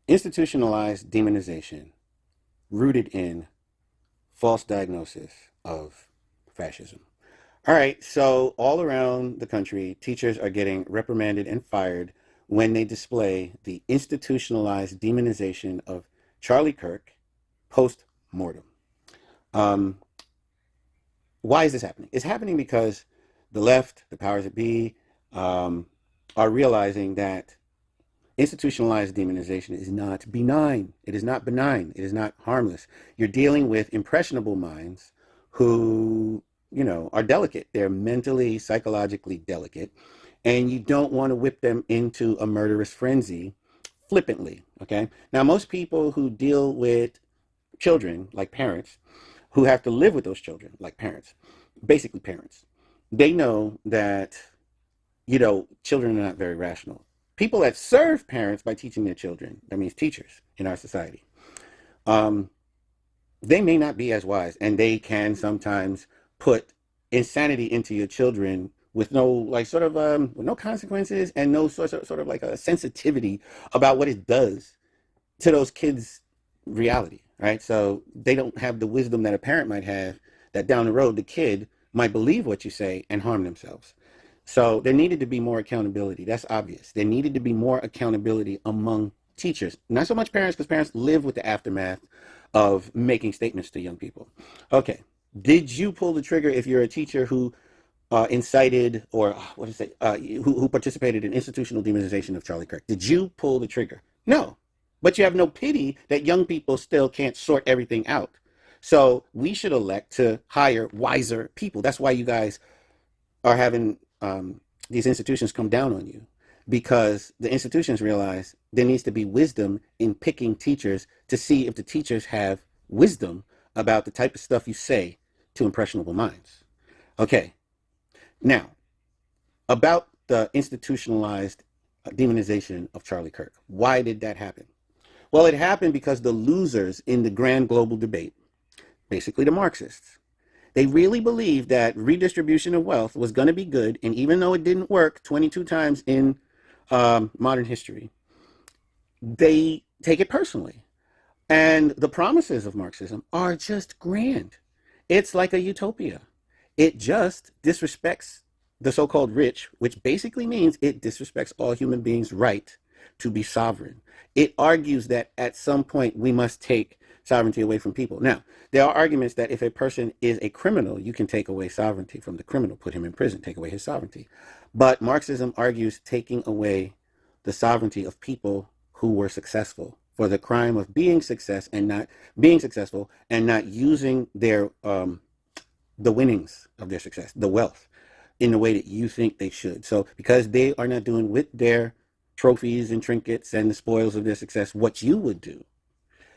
Institutionalized demonization rooted in false diagnosis of fascism. All right, so all around the country, teachers are getting reprimanded and fired when they display the institutionalized demonization of Charlie Kirk post mortem. Um, why is this happening? It's happening because the left, the powers that be, um, are realizing that institutionalized demonization is not benign. It is not benign. It is not harmless. You're dealing with impressionable minds who, are delicate. They're mentally, psychologically delicate. And you don't want to whip them into a murderous frenzy flippantly. Okay. Now, most people who deal with children, like parents, who have to live with those children, like parents, basically parents, they know that children are not very rational. People that serve parents by teaching their children, that means teachers in our society, um, they may not be as wise, and they can sometimes put insanity into your children with no with no consequences and no sort of like a sensitivity about what it does to those kids' reality, right? So they don't have the wisdom that a parent might have, that down the road the kid might believe what you say and harm themselves. So there needed to be more accountability. That's obvious. There needed to be more accountability among teachers, not so much parents, because parents live with the aftermath of making statements to young people. Okay, did you pull the trigger if you're a teacher who incited or what is it, who participated in institutional demonization of Charlie Kirk? Did you pull the trigger? No, but you have no pity that young people still can't sort everything out. So we should elect to hire wiser people. That's why you guys are having these institutions come down on you, because the institutions realize there needs to be wisdom in picking teachers to see if the teachers have wisdom about the type of stuff you say to impressionable minds. Okay, now about the institutionalized demonization of Charlie Kirk. Why did that happen? Well, it happened because the losers in the grand global debate, basically the Marxists, they really believed that redistribution of wealth was going to be good. And even though it didn't work 22 times in modern history, they take it personally. And the promises of Marxism are just grand. It's like a utopia. It just disrespects the so-called rich, which basically means it disrespects all human beings' right to be sovereign. It argues that at some point we must take sovereignty away from people. Now, there are arguments that if a person is a criminal, you can take away sovereignty from the criminal, put him in prison, take away his sovereignty. But Marxism argues taking away the sovereignty of people who were successful for the crime of being successful and not using their the winnings of their success, the wealth, in the way that you think they should. So because they are not doing with their trophies and trinkets and the spoils of their success what you would do,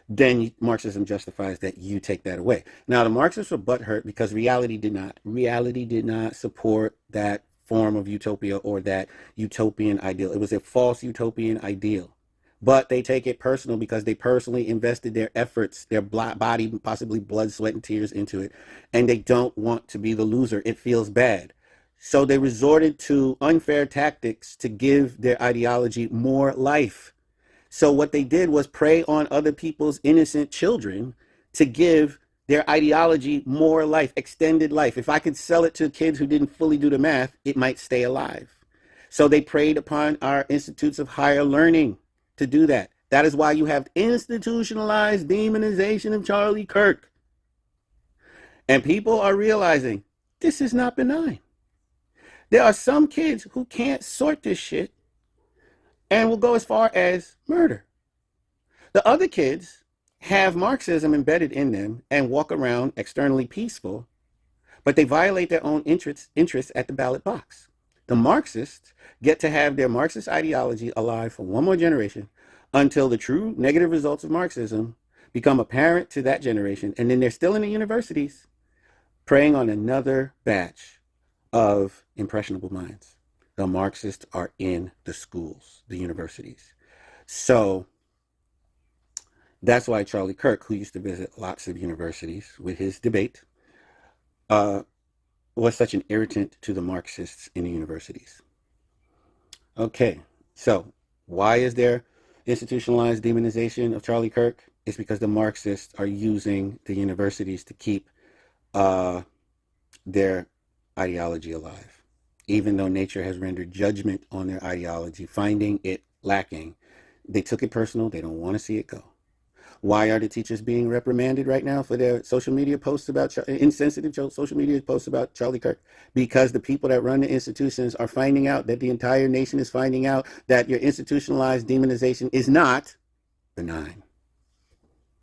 then Marxism justifies that you take that away. Now, the Marxists were butthurt because reality did not support that form of utopia or that utopian ideal. It was a false utopian ideal. But they take it personal because they personally invested their efforts, their body, possibly blood, sweat, and tears into it. And they don't want to be the loser. It feels bad. So they resorted to unfair tactics to give their ideology more life. So what they did was prey on other people's innocent children to give their ideology more life, extended life. If I could sell it to kids who didn't fully do the math, it might stay alive. So they preyed upon our institutes of higher learning to do that. That is why you have institutionalized demonization of Charlie Kirk. And people are realizing this is not benign. There are some kids who can't sort this shit and will go as far as murder. The other kids have Marxism embedded in them and walk around externally peaceful, but they violate their own interests at the ballot box. The Marxists get to have their Marxist ideology alive for one more generation until the true negative results of Marxism become apparent to that generation, and then they're still in the universities preying on another batch of impressionable minds. The Marxists are in the schools, the universities. So that's why Charlie Kirk, who used to visit lots of universities with his debate, was such an irritant to the Marxists in the universities. Okay, so why is there institutionalized demonization of Charlie Kirk is because the Marxists are using the universities to keep uh, their ideology alive. Even though nature has rendered judgment on their ideology, finding it lacking, they took it personal. They don't want to see it go. Why are the teachers being reprimanded right now for their social media posts about insensitive social media posts about Charlie Kirk? Because the people that run the institutions are finding out that the entire nation is finding out that your institutionalized demonization is not benign.